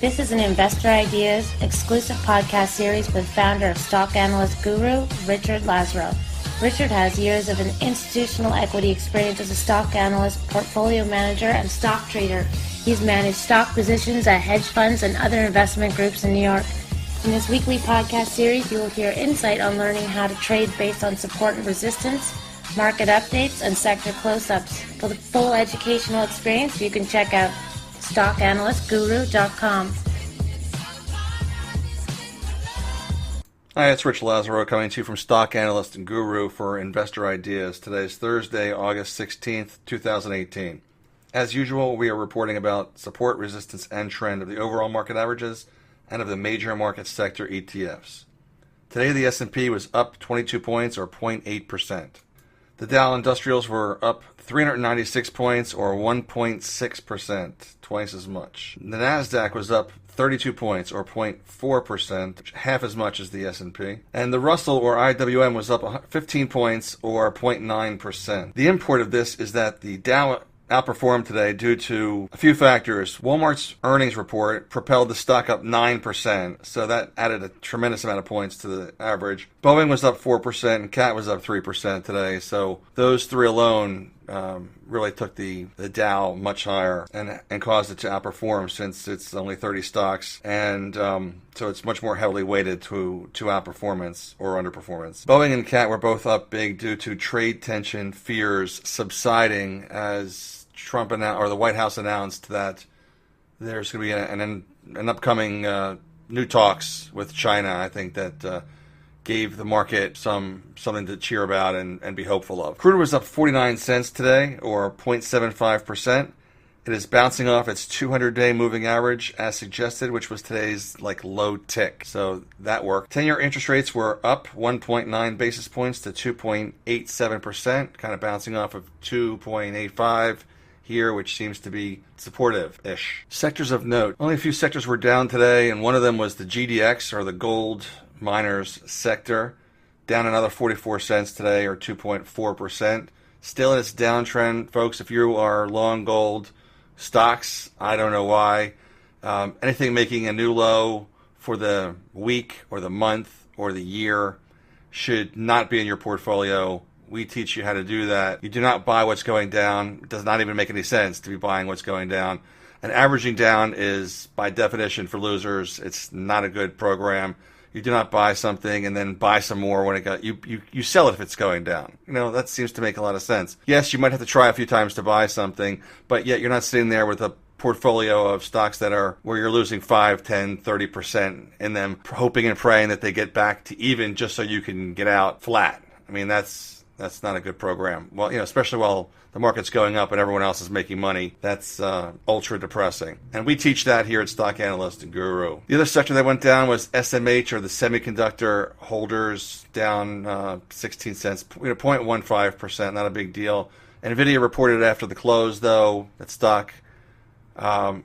This is an Investor Ideas exclusive podcast series with founder of Stock Analyst Guru, Richard Lazaro. Richard has years of an institutional equity experience as a stock analyst, portfolio manager, and stock trader. He's managed stock positions at hedge funds and other investment groups in New York. In this weekly podcast series, you will hear insight on learning how to trade based on support and resistance, market updates, and sector close-ups. For the full educational experience, you can check out stockanalystguru.com. Hi, it's Rich Lazaro coming to you from Stock Analyst and Guru for Investor Ideas. Today is Thursday, August 16th, 2018. As usual, we are reporting about support, resistance, and trend of the overall market averages and of the major market sector ETFs. Today, the S&P was up 22 points or 0.8%. The Dow Industrials were up 396 points or 1.6%, twice as much. The Nasdaq was up 32 points or 0.4%, half as much as the S&P. And the Russell or IWM was up 15 points or 0.9%. The import of this is that the Dow outperformed today due to a few factors. Walmart's earnings report propelled the stock up 9%, so that added a tremendous amount of points to the average. Boeing was up 4% and Cat was up 3% today, so those three alone really took the Dow much higher and caused it to outperform, since it's only 30 stocks, and so it's much more heavily weighted to outperformance or underperformance. Boeing and Cat were both up big due to trade tension fears subsiding as Trump or the White House announced that there's going to be an upcoming new talks with China. I think that gave the market something to cheer about and be hopeful of. Crude was up 49 cents today, or 0.75%. It is bouncing off its 200-day moving average as suggested, which was today's low tick. So that worked. 10-year interest rates were up 1.9 basis points to 2.87%, kind of bouncing off of 2.85 here, which seems to be supportive-ish. Sectors of note. Only a few sectors were down today, and one of them was the GDX, or the gold miners sector, down another 44 cents today, or 2.4%. Still in its downtrend, folks. If you are long gold stocks, I don't know why. Anything making a new low for the week or the month or the year should not be in your portfolio. We teach you how to do that. You do not buy what's going down. It does not even make any sense to be buying what's going down. And averaging down is, by definition, for losers. It's not a good program. You do not buy something and then buy some more when you sell it if it's going down. That seems to make a lot of sense. Yes, you might have to try a few times to buy something, but yet you're not sitting there with a portfolio of stocks that are where you're losing 5, 10, 30% in them, hoping and praying that they get back to even just so you can get out flat. I mean, that's not a good program. Well, especially while the market's going up and everyone else is making money. That's ultra depressing. And we teach that here at Stock Analyst and Guru. The other sector that went down was SMH, or the semiconductor holders, down 16 cents, 0.15%, not a big deal. NVIDIA reported after the close, though, that stock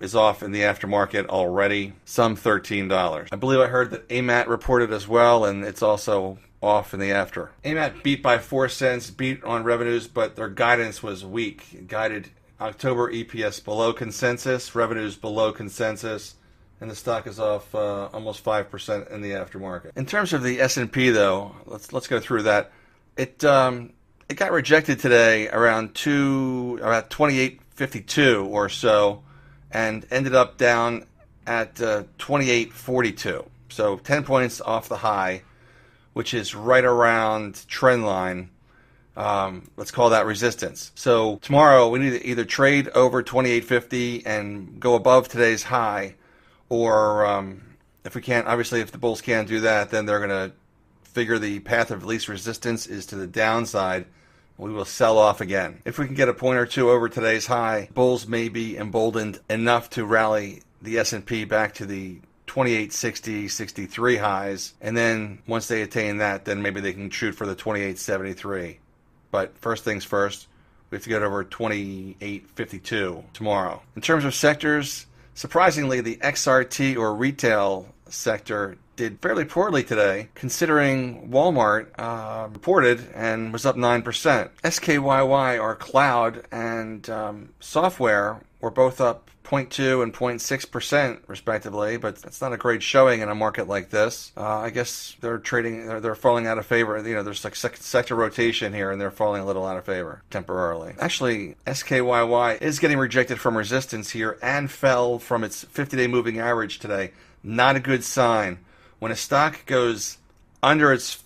is off in the aftermarket already, some $13. I believe I heard that AMAT reported as well, and it's also off in the after. AMAT beat by 4 cents, beat on revenues, but their guidance was weak. It guided October EPS below consensus, revenues below consensus, and the stock is off almost 5% in the aftermarket. In terms of the S&P, though, let's go through that. It got rejected today around 28.52 or so, and ended up down at 28.42. So 10 points off the high, which is right around trend line. Let's call that resistance. So tomorrow we need to either trade over 28.50 and go above today's high, or if we can't, obviously if the bulls can't do that, then they're going to figure the path of least resistance is to the downside. We will sell off again. If we can get a point or two over today's high, bulls may be emboldened enough to rally the S&P back to the 28.60, 63 highs, and then once they attain that, then maybe they can shoot for the 28.73. But first things first, we have to get over 28.52 tomorrow. In terms of sectors, surprisingly, the XRT or retail sector did fairly poorly today, considering Walmart reported and was up 9%. SKYY, or cloud, and software were both up 0.2 and 0.6% respectively, but that's not a great showing in a market like this. I guess they're falling out of favor. There's like sector rotation here, and they're falling a little out of favor temporarily. Actually, SKYY is getting rejected from resistance here and fell from its 50-day moving average today. Not a good sign. When a stock goes under its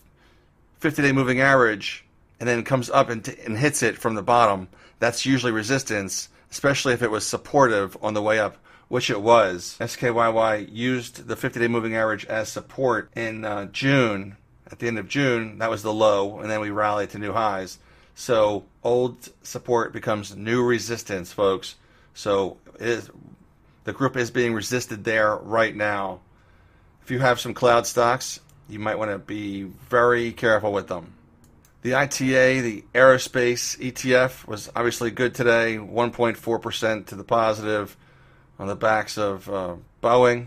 50-day moving average and then comes up and hits it from the bottom, that's usually resistance, especially if it was supportive on the way up, which it was. SKYY used the 50-day moving average as support in June. At the end of June, that was the low, and then we rallied to new highs. So old support becomes new resistance, folks. So the group is being resisted there right now. If you have some cloud stocks, you might want to be very careful with them. The ITA, the aerospace ETF, was obviously good today, 1.4% to the positive on the backs of Boeing.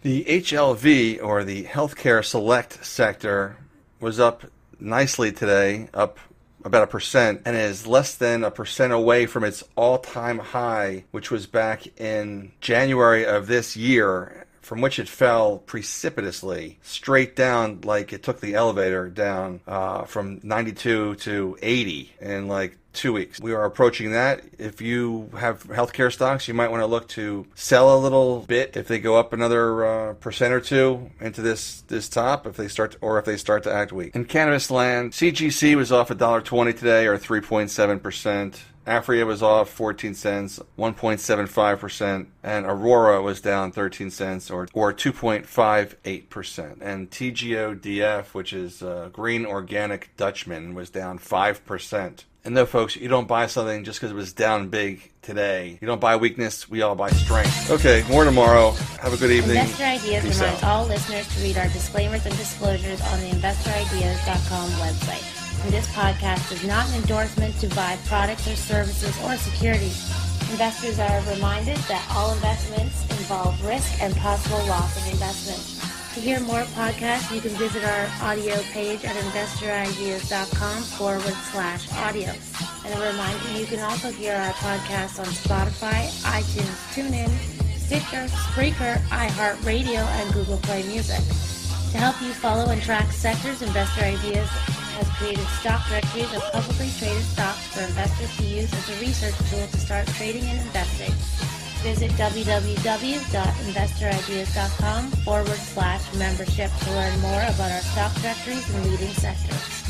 The HLV, or the healthcare select sector, was up nicely today, up about 1%, and is less than 1% away from its all-time high, which was back in January of this year, from which it fell precipitously, straight down like it took the elevator down from 92 to 80 in like 2 weeks. We are approaching that. If you have healthcare stocks, you might want to look to sell a little bit if they go up another percent or two into this top, if they start to act weak. In cannabis land, CGC was off $1.20 today, or 3.7%. Afria was off 14 cents, 1.75%, and Aurora was down 13 cents, or 2.58%. And TGODF, which is Green Organic Dutchman, was down 5%. And no, folks, you don't buy something just because it was down big today. You don't buy weakness, we all buy strength. Okay, more tomorrow. Have a good evening. Investor Ideas reminds all listeners to read our disclaimers and disclosures on the InvestorIdeas.com website. And this podcast is not an endorsement to buy products or services or securities. Investors are reminded that all investments involve risk and possible loss of investment. To hear more podcasts, you can visit our audio page at InvestorIdeas.com/audio. And a reminder, you can also hear our podcasts on Spotify, iTunes, TuneIn, Stitcher, Spreaker, iHeartRadio, and Google Play Music. To help you follow and track sectors, Investor Ideas has created stock directories of publicly traded stocks for investors to use as a research tool to start trading and investing. Visit www.investorideas.com/membership to learn more about our stock directories and leading sectors.